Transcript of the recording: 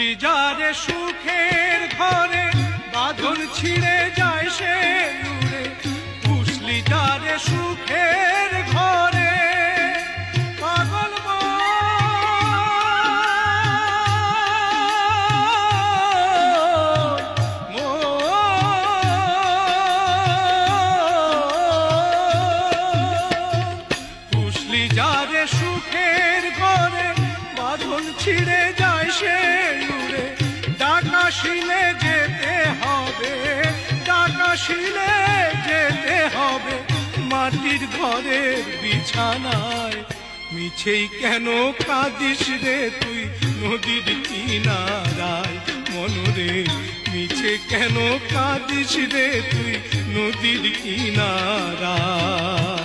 পুষলি যারে সুখের ঘরে বাঁধন ছিঁড়ে যায় সে উড়ে, পুষলি যারে সুখের ঘরে পাগল পুষলি যারে সুখের ঘরে বাঁধন ছিঁড়ে যায় সে উড়ে, ডাকা শিলে যেতে হবে, ডাকা শিলে যেতে হবে মাটির ঘরের বিছানায়। মিছেই কেন কাঁদিস রে তুই নদীর কিনারায়, মনরে মিছে কেন কাঁদিস রে তুই নদীর কিনারায়।